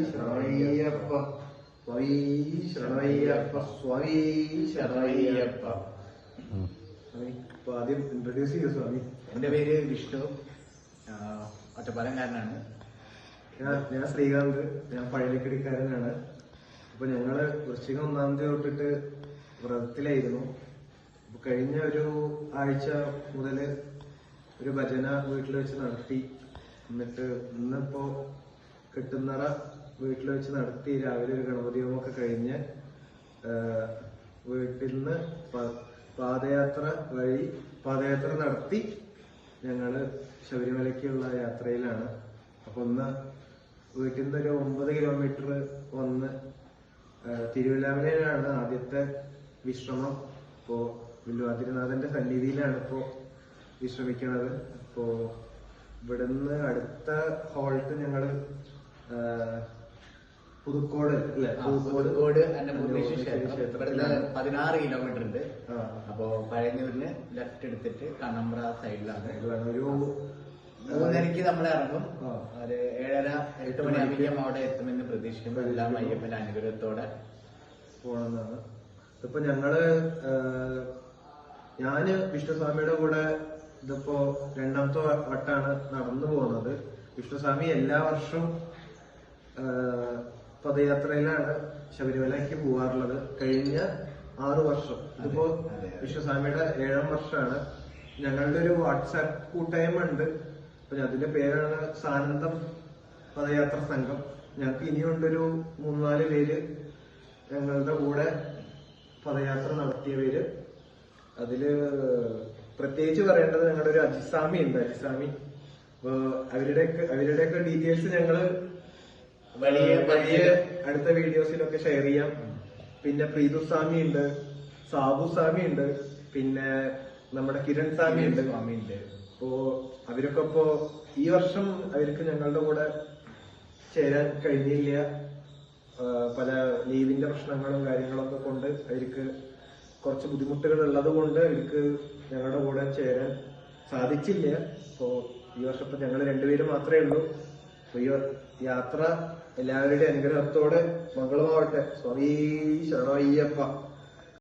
ശരണയ്യപ്പ സ്വാമി ശരണയ്യപ്പ സ്വാമി ശരണയ്യപ്പ. അപ്പൊ ആദ്യം ഇൻട്രൊഡ്യൂസ് ചെയ്യൂ സ്വാമി. എന്റെ പേര് വിഷ്ണു, ഒറ്റപ്പാലംകാരനാണ്. ഞാൻ ശ്രീകാന്ത്, ഞാൻ പഴയക്കടിക്കാരനാണ്. അപ്പൊ ഞങ്ങള് വൃശ്ചികം 1-ാം തീയതി തൊട്ടിട്ട് വ്രതത്തിലായിരുന്നു. അപ്പൊ കഴിഞ്ഞ ഒരു ആഴ്ച മുതല് ഒരു ഭജന വീട്ടിൽ വെച്ച് നടത്തി. എന്നിട്ട് ഇന്നിപ്പോ കെട്ടുന്നറ വീട്ടിൽ വെച്ച് നടത്തി. രാവിലെ ഒരു ഗണപതി ഹോമമൊക്കെ കഴിഞ്ഞ് വീട്ടിൽ നിന്ന് പാദയാത്ര നടത്തി ഞങ്ങള് ശബരിമലയ്ക്കുള്ള യാത്രയിലാണ്. അപ്പൊ ഒന്ന് വീട്ടിൽ നിന്ന് ഒരു 9 കിലോമീറ്റർ വന്ന് തിരുവല്ലാമലയിലാണ് ആദ്യത്തെ വിശ്രമം. ഇപ്പോ വില്വാതിരിനാഥന്റെ സന്നിധിയിലാണ് ഇപ്പോ വിശ്രമിക്കുന്നത്. അപ്പോ ഇവിടുന്ന് അടുത്ത ഹോൾട്ട് ഞങ്ങള് പുതുക്കോട് അല്ലെ? പുതുക്കോട് അന്നപൂർണേശ്വരി ക്ഷേത്രം 16 കിലോമീറ്റർ ഉണ്ട്. അപ്പോ പഴയന്നൂരിന് ലെഫ്റ്റ് എടുത്തിട്ട് കണ്ണമ്പ്ര സൈഡിലാണ്. ഒരു 3:30 നമ്മൾ ഇറങ്ങും. ഒരു 7:30-8 മണിയാകുമ്പോഴേക്കും അവിടെ എത്തുമെന്ന് പ്രതീക്ഷിക്കുന്നു. എല്ലാം അയ്യപ്പന്റെ അനുഗ്രഹത്തോടെ പോണെന്നാണ്. ഇപ്പൊ ഞാന് വിഷ്ണുസ്വാമിയുടെ കൂടെ ഇതിപ്പോ 2ാമത്തെ വട്ടാണ് നടന്നു പോകുന്നത്. വിഷ്ണുസ്വാമി എല്ലാ വർഷവും പദയാത്രയിലാണ് ശബരിമലയ്ക്ക് പോവാറുള്ളത്. കഴിഞ്ഞ 6 വർഷം. ഇതിപ്പോ വിഷ്ണുസ്വാമിയുടെ 7ാം വർഷമാണ്. ഞങ്ങളുടെ ഒരു വാട്സാപ്പ് കൂട്ടായ്മ ഉണ്ട്. അപ്പൊ അതിന്റെ പേരാണ് സാനന്ദം പദയാത്ര സംഘം. ഞങ്ങൾക്ക് ഇനിയുണ്ടൊരു 3-4 പേര് ഞങ്ങളുടെ കൂടെ പദയാത്ര നടത്തിയ പേര്. അതില് പ്രത്യേകിച്ച് പറയേണ്ടത് ഞങ്ങളുടെ ഒരു അജിസ്വാമി ഉണ്ട്. അജിസ്വാമി അവരുടെയൊക്കെ ഡീറ്റെയിൽസ് ഞങ്ങള് വലിയ അടുത്ത വീഡിയോസിലൊക്കെ ഷെയർ ചെയ്യാം. പിന്നെ പ്രീതുസ്വാമി ഉണ്ട്, സാബു സ്വാമി ഉണ്ട്, പിന്നെ നമ്മുടെ കിരൺ സ്വാമി ഉണ്ട്. അപ്പോ അവരൊക്കെ ഈ വർഷം അവർക്ക് ഞങ്ങളുടെ കൂടെ ചേരാൻ കഴിഞ്ഞില്ല. പല ലീവിന്റെ പ്രശ്നങ്ങളും കാര്യങ്ങളൊക്കെ കൊണ്ട് അവർക്ക് കുറച്ച് ബുദ്ധിമുട്ടുകൾ ഉള്ളത് കൊണ്ട് അവർക്ക് ഞങ്ങളുടെ കൂടെ ചേരാൻ സാധിച്ചില്ല. അപ്പോ ഈ വർഷം ഇപ്പൊ ഞങ്ങൾ 2 പേര് മാത്രമേ ഉള്ളൂ. അപ്പൊ ഈ യാത്ര എല്ലാവരുടെയും അനുഗ്രഹത്തോടെ മംഗളമാവട്ടെ. സ്വാമി ശരണയ്യപ്പ.